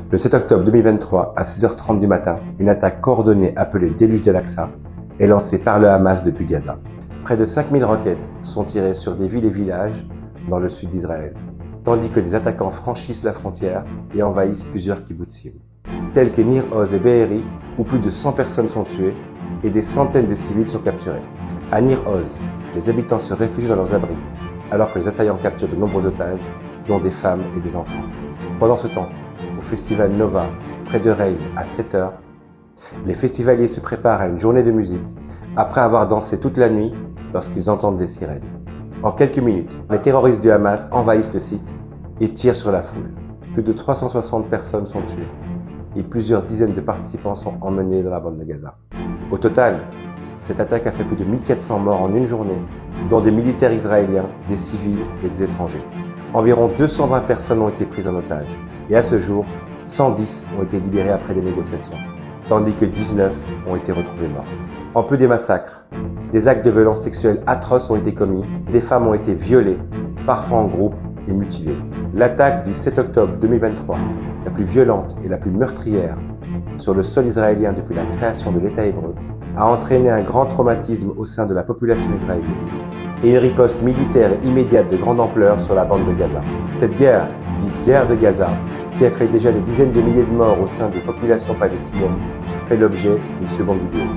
Le 7 octobre 2023, à 6h30 du matin, une attaque coordonnée appelée Déluge d'Al-Aqsa est lancée par le Hamas depuis Gaza. Près de 5000 roquettes sont tirées sur des villes et villages dans le sud d'Israël, tandis que des attaquants franchissent la frontière et envahissent plusieurs kibbutzim, tels que Nir Oz et Be'eri, où plus de 100 personnes sont tuées et des centaines de civils sont capturés. À Nir Oz, les habitants se réfugient dans leurs abris, alors que les assaillants capturent de nombreux otages, dont des femmes et des enfants. Pendant ce temps, au festival Nova, près de Reim, à 7h, les festivaliers se préparent à une journée de musique, après avoir dansé toute la nuit lorsqu'ils entendent des sirènes. En quelques minutes, les terroristes du Hamas envahissent le site et tirent sur la foule. Plus de 360 personnes sont tuées et plusieurs dizaines de participants sont emmenés dans la bande de Gaza. Au total, cette attaque a fait plus de 1400 morts en une journée, dont des militaires israéliens, des civils et des étrangers. Environ 220 personnes ont été prises en otage et à ce jour, 110 ont été libérées après des négociations, tandis que 19 ont été retrouvées mortes. En plus des massacres, des actes de violence sexuelle atroces ont été commis, des femmes ont été violées, parfois en groupe et mutilées. L'attaque du 7 octobre 2023, la plus violente et la plus meurtrière sur le sol israélien depuis la création de l'État hébreu, a entraîné un grand traumatisme au sein de la population israélienne et une riposte militaire immédiate de grande ampleur sur la bande de Gaza. Cette guerre, dite guerre de Gaza, qui a fait déjà des dizaines de milliers de morts au sein des populations palestiniennes, fait l'objet d'une seconde vidéo.